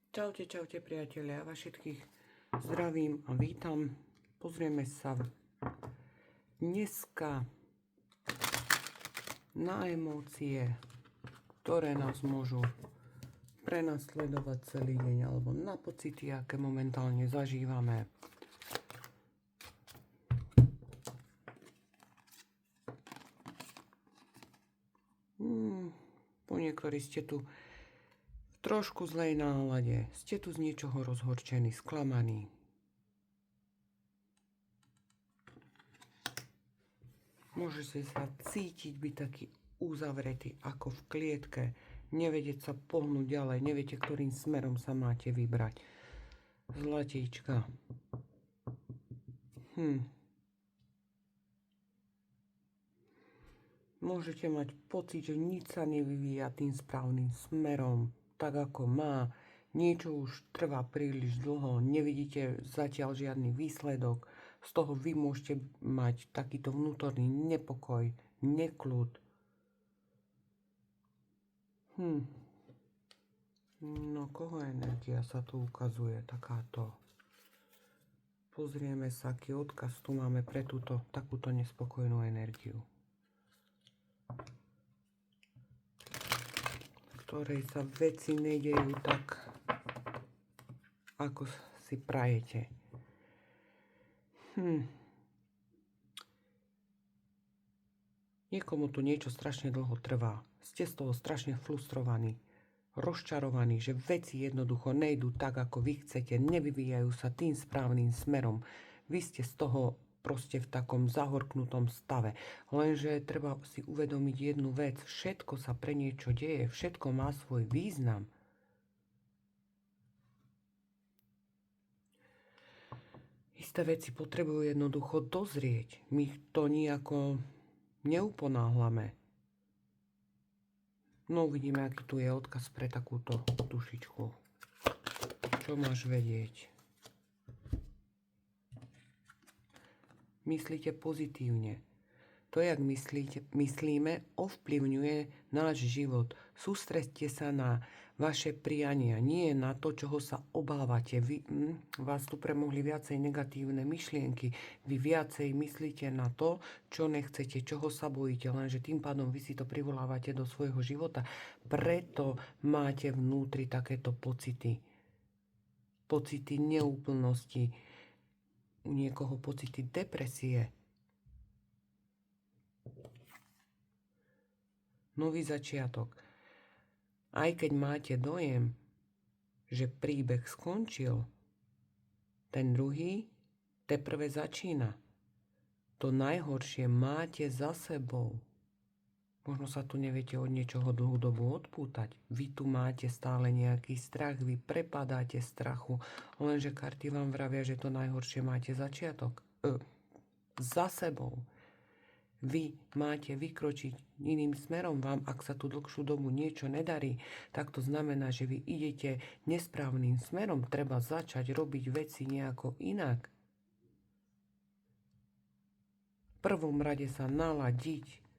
Čaute priatelia, vás všetkých zdravím a vítam. Pozrieme sa dneska na emócie, ktoré nás môžu prenasledovať celý deň, alebo na pocity, aké momentálne zažívame. Po niektorí ste tu v trošku zlej nálade, ste tu z niečoho rozhorčení, sklamaní. Môžete sa cítiť byť taký uzavretý ako v klietke, nevedieť sa pohnúť ďalej, neviete, ktorým smerom sa máte vybrať. Zlatíčka. Môžete mať pocit, že nič sa nevyvíja tým správnym smerom, tak ako má. Niečo už trvá príliš dlho, nevidíte zatiaľ žiadny výsledok. Z toho vy môžete mať takýto vnútorný nepokoj, nekľud. No, koho energia sa tu ukazuje takáto? Pozrieme sa, aký odkaz tu máme pre takúto nespokojnú energiu, ktorej sa veci nedejú tak, ako si prajete. Niekomu tu niečo strašne dlho trvá. Ste z toho strašne frustrovaní, rozčarovaní, že veci jednoducho nejdú tak, ako vy chcete, nevyvíjajú sa tým správnym smerom. Vy ste z toho proste v takom zahorknutom stave. Lenže treba si uvedomiť jednu vec. Všetko sa pre niečo deje, všetko má svoj význam. Isté veci potrebujú jednoducho dozrieť. My to nejako neuponáhlame. No uvidíme, aký tu je odkaz pre takúto dušičku. Čo máš vedieť? Myslíte pozitívne. To, jak myslíme, ovplyvňuje náš život. Sústreďte sa na vaše priania, nie na to, čoho sa obávate. Vás tu premohli viacej negatívne myšlienky. Vy viacej myslíte na to, čo nechcete, čoho sa bojíte, lenže tým pádom vy si to privolávate do svojho života. Preto máte vnútri takéto pocity. Pocity neúplnosti, u niekoho pocity depresie. Nový začiatok. Aj keď máte dojem, že príbeh skončil, ten druhý teprve začína. To najhoršie máte za sebou. Možno sa tu neviete od niečoho dlhú dobu odpútať. Vy tu máte stále nejaký strach, vy prepadáte strachu, lenže karty vám vravia, že to najhoršie máte za sebou. Vy máte vykročiť iným smerom. Vám, ak sa tu dlhšiu dobu niečo nedarí, tak to znamená, že vy idete nesprávnym smerom. Treba začať robiť veci nejako inak. V prvom rade sa naladiť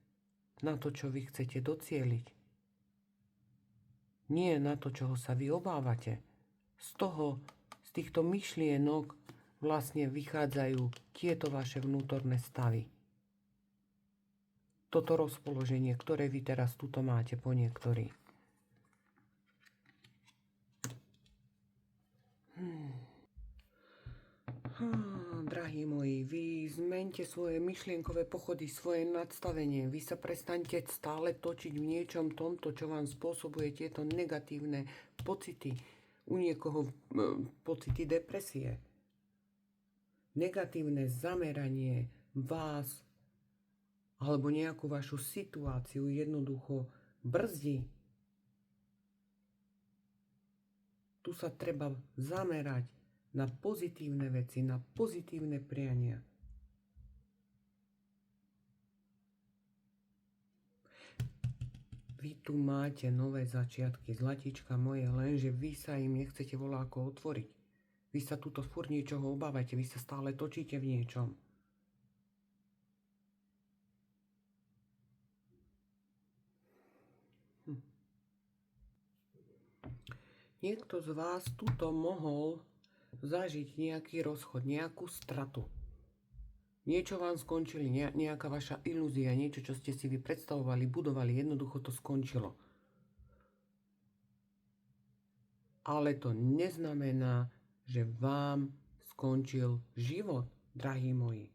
na to, čo vy chcete docieliť. Nie na to, čoho sa vy obávate. Z týchto myšlienok vlastne vychádzajú tieto vaše vnútorné stavy. Toto rozpoloženie, ktoré vy teraz tuto máte po niektorí. Drahí moji, vy zmente svoje myšlienkové pochody, svoje nadstavenie. Vy sa prestaňte stále točiť v niečom tomto, čo vám spôsobuje tieto negatívne pocity. U niekoho pocity depresie. Negatívne zameranie vás alebo nejakú vašu situáciu jednoducho brzdí. Tu sa treba zamerať na pozitívne veci, na pozitívne priania. Vy tu máte nové začiatky, zlatíčka moje, lenže vy sa im nechcete voľako otvoriť. Vy sa tuto furt niečoho obávate, vy sa stále točíte v niečom. Niekto z vás tuto mohol zažiť nejaký rozchod, nejakú stratu. Niečo vám skončili, nejaká vaša ilúzia, niečo, čo ste si vy predstavovali, budovali, jednoducho to skončilo. Ale to neznamená, že vám skončil život, drahí moji.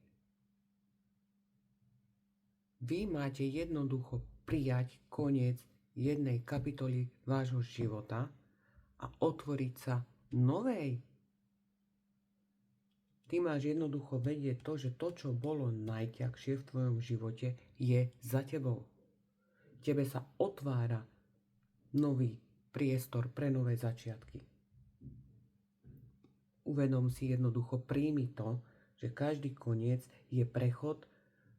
Vy máte jednoducho prijať koniec jednej kapitoly vášho života a otvoriť sa novej. Ty máš jednoducho vedieť to, že to, čo bolo najťažšie v tvojom živote, je za tebou. Tebe sa otvára nový priestor pre nové začiatky. Uvedom si jednoducho, príjmi to, že každý koniec je prechod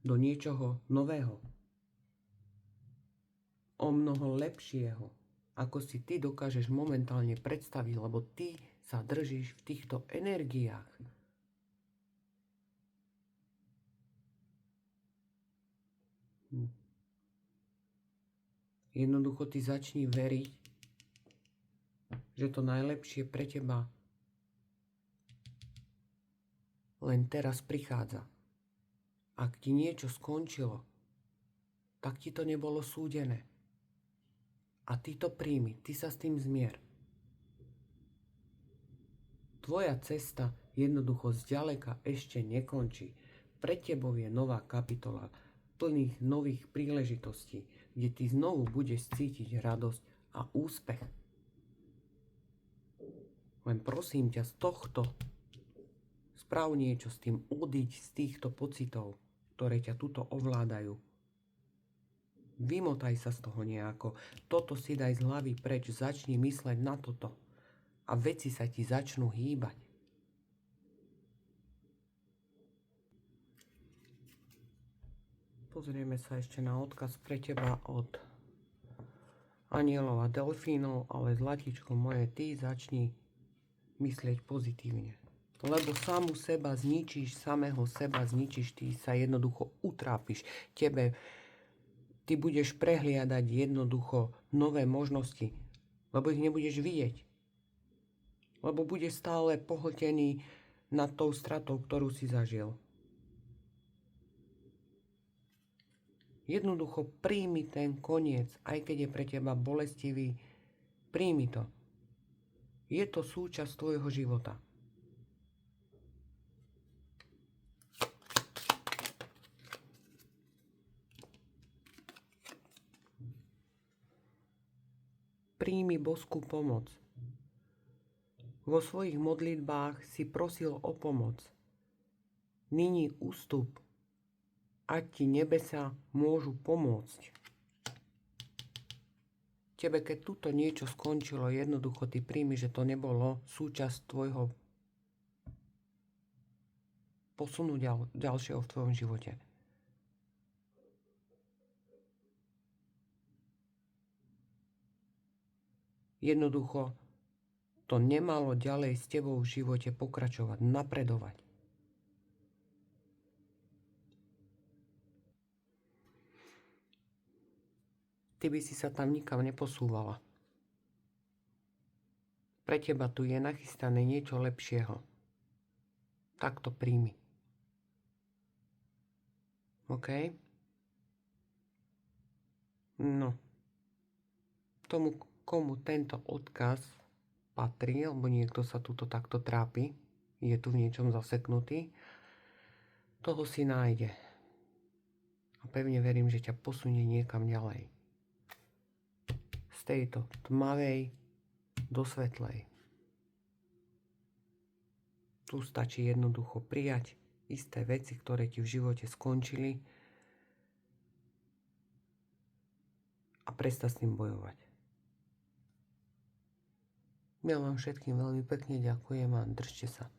do niečoho nového. O mnoho lepšieho, ako si ty dokážeš momentálne predstaviť, lebo ty sa držíš v týchto energiách. Jednoducho ty začni veriť, že to najlepšie pre teba len teraz prichádza. Ak ti niečo skončilo, tak ti to nebolo súdené. A ty to príjmi, ty sa s tým zmier. Tvoja cesta jednoducho zďaleka ešte nekončí. Pred tebou je nová kapitola, plných nových príležitostí, kde ty znovu budeš cítiť radosť a úspech. Len prosím ťa, z tohto sprav niečo s tým, odíď z týchto pocitov, ktoré ťa tuto ovládajú. Vymotaj sa z toho nejako. Toto si daj z hlavy preč, začni mysleť na toto. A veci sa ti začnú hýbať. Pozrieme sa ešte na odkaz pre teba od anielov a delfínov, ale zlatičko moje, ty začni myslieť pozitívne. Lebo samého seba zničíš, ty sa jednoducho utrápiš. Ty budeš prehliadať jednoducho nové možnosti, lebo ich nebudeš vidieť. Lebo budeš stále pohltený nad tou stratou, ktorú si zažil. Jednoducho príjmi ten koniec, aj keď je pre teba bolestivý, príjmi to. Je to súčasť tvojho života. Príjmi božskú pomoc. Vo svojich modlitbách si prosil o pomoc. Nyní ústup, ať ti nebesa môžu pomôcť. Tebe, keď tuto niečo skončilo, jednoducho ty príjmi, že to nebolo súčasť tvojho posunu ďalšieho v tvojom živote. Jednoducho to nemalo ďalej s tebou v živote pokračovať, napredovať. Ty by si sa tam nikam neposúvala. Pre teba tu je nachystané niečo lepšieho. Tak to príjmi. OK? No. Tomu, komu tento odkaz patrí, alebo niekto sa tuto takto trápi, je tu v niečom zaseknutý, toho si nájde. A pevne verím, že ťa posunie niekam ďalej. Z tejto tmavej do svetlej. Tu stačí jednoducho prijať isté veci, ktoré ti v živote skončili a prestať s tým bojovať. Ja vám všetkým veľmi pekne ďakujem a držte sa.